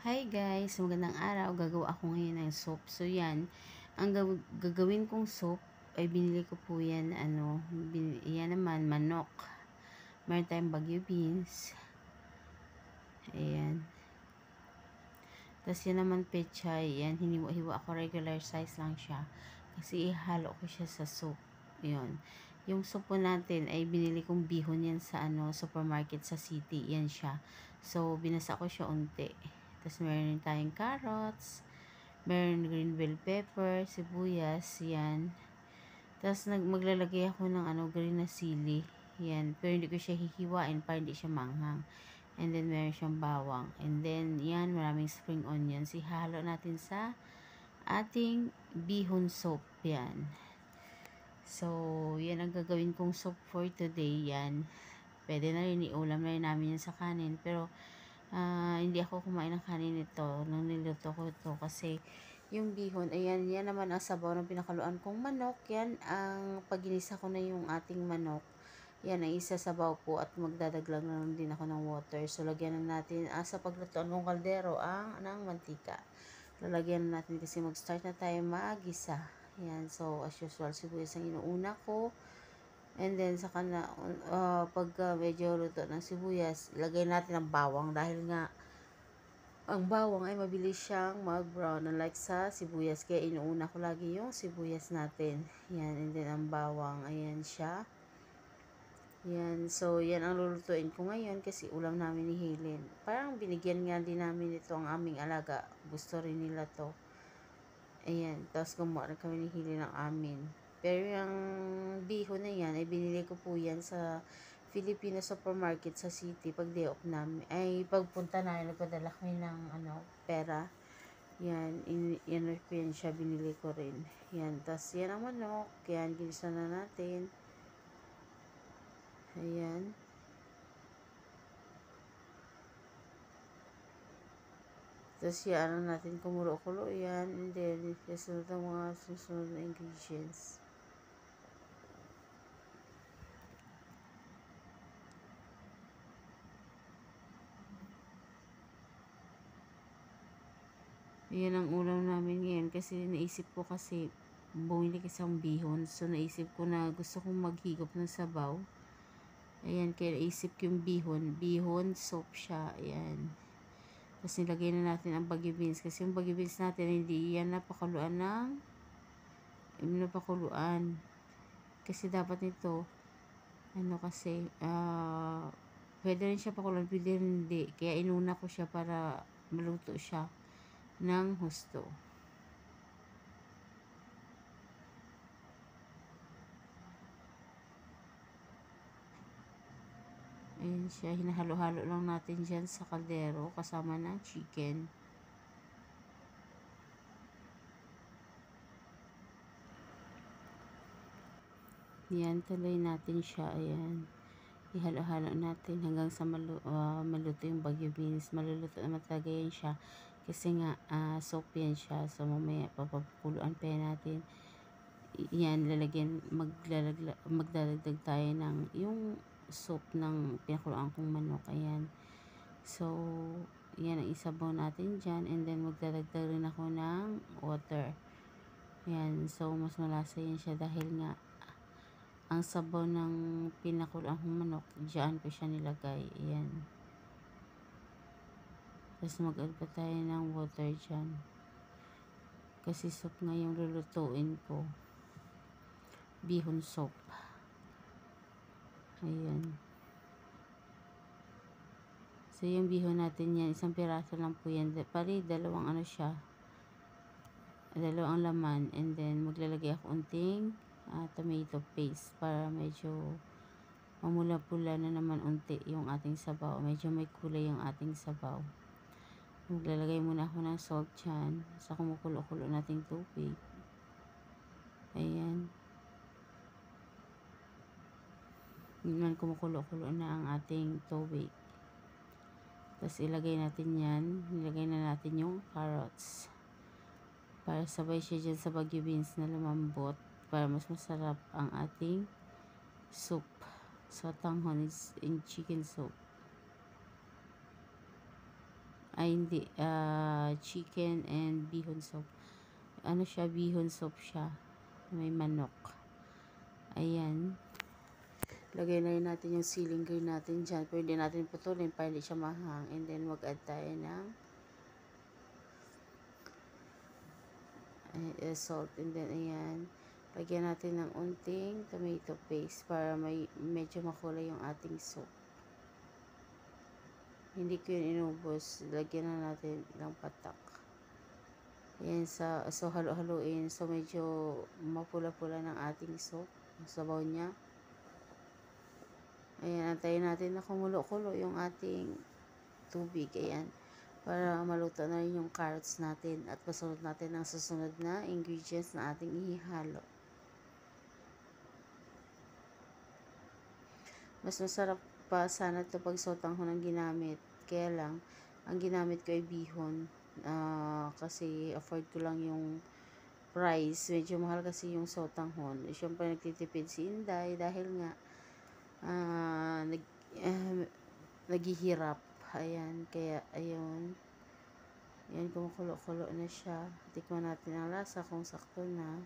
Hi guys, magandang araw. Gagawa ako ngayon ng soup. So yan, ang gagawin kong soup ay binili ko po yan, yan naman, manok. Meron tayong Baguio beans. Ayan. Tapos yan naman pechay. Yan, hiniwa-hiwa ako, regular size lang siya. Kasi ihalo ko siya sa soup. Yun. Yung soup po natin ay binili kong bihon yan sa supermarket sa city. Yan siya. So, binasa ko siya unti. Tapos meron tayong carrots, meron green bell pepper, sibuyas, yan. Tapos maglalagay ako ng green na sili. Yan. Pero hindi ko siya hihiwain para hindi siya manghang. And then meron siyang bawang. And then yan, maraming spring onions. Ihalo natin sa ating bihon soup. Yan. So, yan ang gagawin kong soup for today. Yan. Pwede na rin iulam na rin namin yan sa kanin. Pero hindi ako kumain ng kanin nito nung niluto ko ito kasi yung bihon, ayan, yan naman ang sabaw ng pinakaluan kong manok. Yan ang pagginisa ko na yung ating manok. Yan ang isasabaw ko at magdadaglag na lang din ako ng water. So, lagyan na natin sa paglutuan kong kaldero ng mantika. Lalagyan na natin kasi mag-start na tayo magisa. Yan, so as usual, sibuyas ang inuuna ko. And then, saka na, pagka medyo luto ng sibuyas, lagay natin ang bawang dahil nga, ang bawang ay mabilis siyang mag-brown unlike sa sibuyas. Kaya inuuna ko lagi yung sibuyas natin. Yan, and then ang bawang, ayan siya. Yan, so yan ang lulutuin ko ngayon kasi ulam namin ni Helen. Parang binigyan nga din namin ito ang aming alaga. Gusto rin nila to. Ayan, tapos gumawa rin kami ni Helen ng amin. Pero yung bihon na yan, ay binili ko po yan sa Filipino supermarket sa city. Pag day off namin, ay pagpunta namin, nagpadala kami ng pera. Yan, yan ko yan siya, binili ko rin. Yan, tapos yan ang manok. Yan, ginisa na natin. Ayan. Tapos yan natin kumulo-kulo yan. And then, kasunod ang mga susunod na ingredients. Yan ang ulam namin ngayon kasi naisip ko kasi bumili kasi ang bihon. So naisip ko na gusto kong maghigop ng sabaw. Ayan, kaya naisip ko yung bihon soup siya. Ayan. Tapos nilagay na natin ang Baguio beans kasi yung Baguio beans natin hindi yan napakuluan. Kasi dapat nito kasi pwede rin siya pakuluan, pwede rin hindi. Kaya inuna ko siya para maluto siya ng husto. Ayan siya, hinahalo-halo lang natin dyan sa kaldero kasama ng chicken. Yan, tuloy natin siya. Ayan, ihalo-halo natin hanggang sa maluto yung Baguio beans. Maluluto naman talaga yan siya kasi nga soup yan siya. So mamaya papapuluan pa yan natin. Yan, magdadagdag tayo ng yung soup ng pinakuluan kong manok. Ayan, so yan ang isabaw natin dyan, and then magdadagdag rin ako ng water. Yan, so mas malasa yan siya dahil nga ang sabaw ng pinakuluan kong manok dyan ko siya nilagay. Ayan, tapos mag-add pa tayo ng water dyan kasi soup nga yung lulutuin ko, bihon soup. Ayan, so yung bihon natin yan, isang piraso lang po yan. Pari dalawang dalawang laman. And then maglalagay ako unting tomato paste para medyo mamula-pula na naman unti yung ating sabaw. Medyo may kulay yung ating sabaw. Maglalagay muna ako ng salt dyan sa kumukulo-kulo nating tubig. Ayan, yun, kumukulo-kulo na ang ating tubig. Tapos ilagay natin yan. Ilagay na natin yung carrots para sabay siya dyan sa Baguio beans na lumambot para mas masarap ang ating soup. So, tanghon is in chicken soup. Ay, hindi. Chicken and bihon soup. Ano siya? Bihon soup siya. May manok. Ayan. Lagay na rin natin yung ceiling green natin dyan. Pwede natin putulin para hindi siya mahang. And then, mag-add tayo ng salt. And then, ayan. Lagyan natin ng unting tomato paste para medyo makulay yung ating soup. Hindi ko yun inubos. Lagyan na natin ng patak. Ayan, so halo-haloin. So, medyo mapula-pula ng ating soup. Ang sabaw niya. Ayan, antayin natin na kumulo-kulo yung ating tubig. Ayan, para maluto na rin yung carrots natin. At masunod natin ang susunod na ingredients na ating ihalo. Mas masarap pa sana ito pag sotanghon ang ginamit. Kaya lang, ang ginamit ko ay bihon. Kasi afford ko lang yung price. Medyo mahal kasi yung sotanghon. Siyempre nagtitipid si Inday dahil nga naghihirap. Ayan, kaya ayun. Ayan, kumukulo-kulo na siya. Tikman natin ang lasa kung sakto na.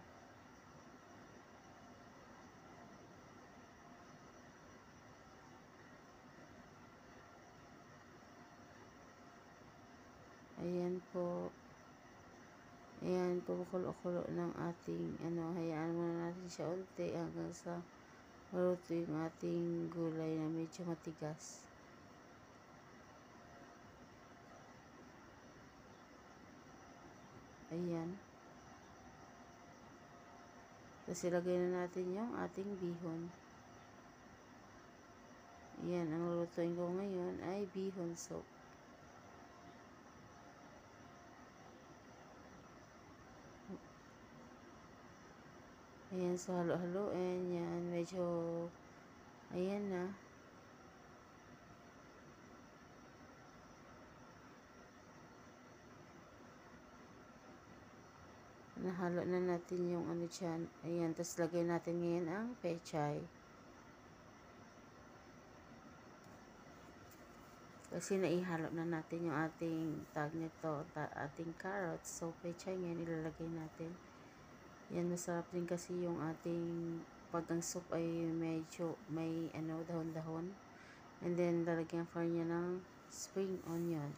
Ayan po. Ayan, kumukulo-kulo ng ating hayaan muna natin siya unti hanggang sa maluto yung ating gulay na medyo matigas. Ayan. Kasi lagay na natin yung ating bihon. Ayan, ang lulutuin ko ngayon ay bihon soup. Ayan, so halo-haloin. Yan, medyo, ayan na. Nahalo na natin yung dyan. Ayan, tapos lagay natin ngayon ang pechay. Kasi naihalo na natin yung ating tag nito, ating carrots. So, pechay ngayon ilalagay natin. Yan, masarap din kasi yung ating pag ang soup ay medyo may dahon-dahon. And then, lalagyan ko niya ng spring onion.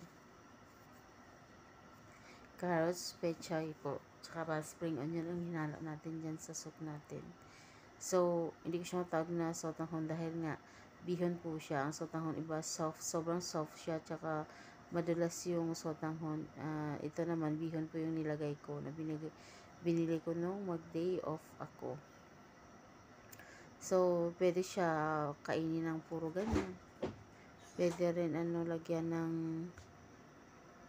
Carrots, pechay po. Tsaka pa spring onion ang hinalo natin dyan sa soup natin. So, hindi ko siya matawag na sotanghon dahil nga bihon po siya. Ang sotanghon iba soft, sobrang soft siya. Tsaka madulas yung sotanghon. Ito naman, bihon po yung nilagay ko na binili ko nung mag-day off ako. So, pwede siya kainin ng puro ganyan. Pwede rin lagyan ng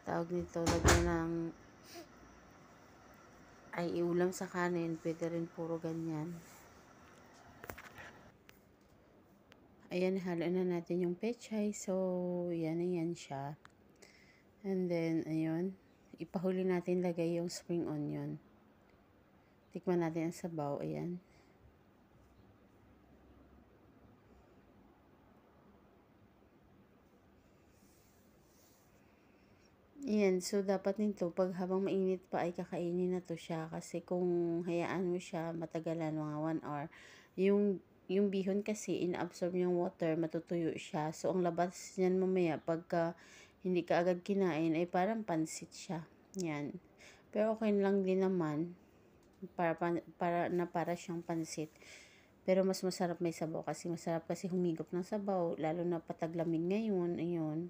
tawag nito, lagyan ng iulam sa kanin. Pwede rin puro ganyan. Ayan, halo na natin yung pechay. So, yan na yan siya. And then, ayun, ipahuli natin lagay yung spring onion. Tikman natin ang sabaw. Ayan. Ayan. So, dapat nito, pag habang mainit pa ay kakainin na to siya. Kasi kung hayaan mo siya matagalan, mga 1 hour, yung bihon kasi, inaabsorb yung water, matutuyo siya. So, ang labas niyan mamaya, pagka hindi ka agad kinain, ay parang pansit siya. Yan. Pero okay lang din naman. Para siyang pansit. Pero mas masarap may sabaw kasi masarap kasi humigop ng sabaw, lalo na pataglamig ngayon. Ayun.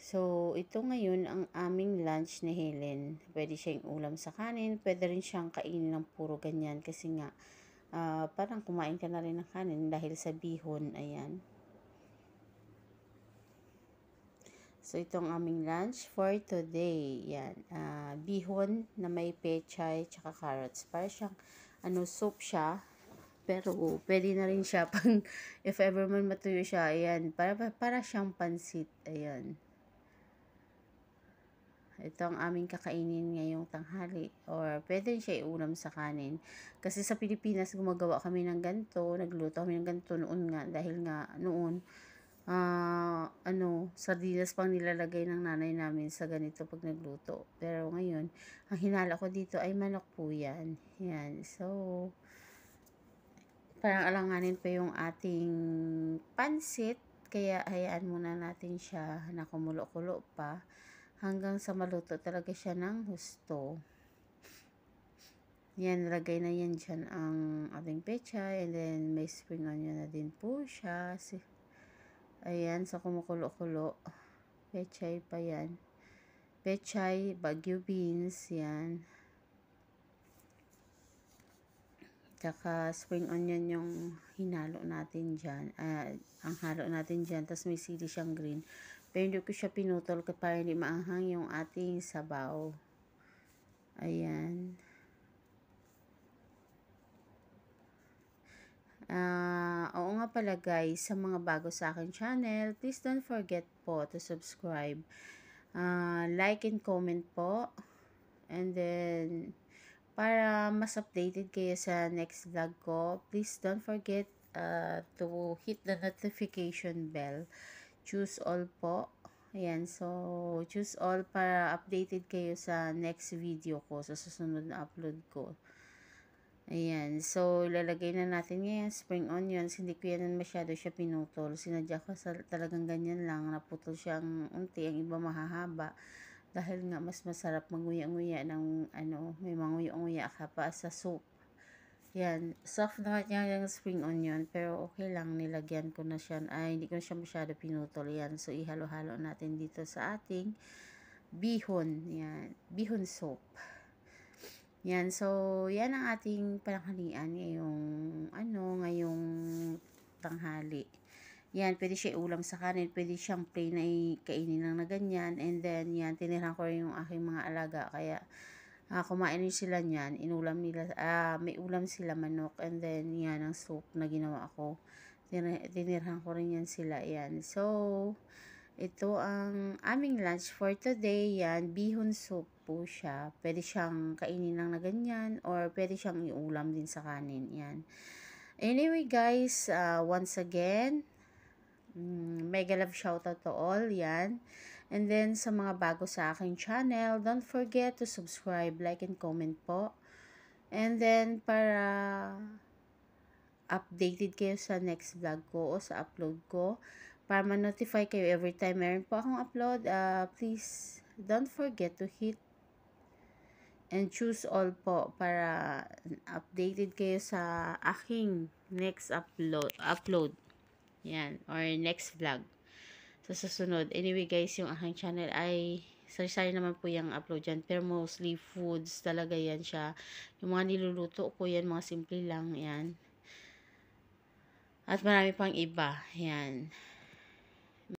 So, ito ngayon ang aming lunch ni Helen. Pwede siyang ulam sa kanin, pwede rin siyang kainin ng puro ganyan kasi nga parang kumain ka na rin ng kanin dahil sa bihon. Ayan. So, itong aming lunch for today. Yan. Bihon na may pechay tsaka carrots. Para siyang, soup siya. Pero, pwede na rin siya pang, if ever man matuyo siya, ayan. Para siyang pansit. Ayan. Ito ang aming kakainin ngayong tanghali. Or, pwede rin siya iulam sa kanin. Kasi sa Pilipinas, gumagawa kami ng ganito. Nagluto kami ng ganito noon nga. Dahil nga, noon, sardinas pang nilalagay ng nanay namin sa ganito pag nagluto. Pero ngayon, ang hinalo ko dito ay manok po yan. Yan. So, parang alanganin pa yung ating pansit. Kaya hayaan muna natin siya na kumulo-kulo pa hanggang sa maluto talaga siya ng husto. Yan, lagay na yan dyan ang ating pechay. And then, may spring onion na din po siya. Ayan, sa kumukulo-kulo. Pechay pa yan. Pechay, Baguio beans, yan. Tsaka spring onion yung hinalo natin dyan. Ang halo natin dyan. Tapos may sili siyang green. Pero hindi ko siya pinutol para hindi maanghang yung ating sabaw. Ayan. Oo nga pala guys, sa mga bago sa akin channel, please don't forget po to subscribe. Like and comment po. And then, para mas updated kayo sa next vlog ko, please don't forget to hit the notification bell. Choose all po. Ayan, so choose all para updated kayo sa next video ko, sa susunod na upload ko. Ayan, so ilalagay na natin ngayon spring onions. Hindi ko yan masyado siya pinutol. Sinadya ko talagang ganyan lang. Naputol siyang unti, ang iba mahahaba. Dahil nga mas masarap manguya-nguya ng may manguya-nguya ka pa sa soup. Yan, soft naman yung spring onion, pero okay lang, nilagyan ko na siya. Hindi ko na siya masyado pinutol. Yan, so ihalo-halo natin dito sa ating bihon. Yan, bihon soup. Yan, so, yan ang ating pananghalian ngayong tanghali. Yan, pwede siya ulam sa kanin, pwede siyang plain na kainin lang na ganyan. And then, yan, tinirhan ko rin yung aking mga alaga. Kaya, kumain rin sila niyan. Inulam nila, may ulam sila manok. And then, yan, ang soup na ginawa ko. Tinirhan ko rin yan sila. Yan, so, ito ang aming lunch for today. Yan, bihon soup po siya. Pwede siyang kainin lang na ganyan or pwede siyang iulam din sa kanin. Yan. Anyway guys, once again, mega love shoutout to all. Yan. And then sa mga bago sa aking channel, don't forget to subscribe, like, and comment po. And then para updated kayo sa next vlog ko o sa upload ko, para ma-notify kayo every time meron po akong upload, please don't forget to hit and choose all po para updated kayo sa aking next upload. Yan, or next vlog sa susunod. Anyway guys, yung aking channel ay sari-sari naman po yung upload dyan, pero mostly foods talaga yan siya. Yung mga niluluto ko yan, mga simple lang yan. At marami pang iba. Yan.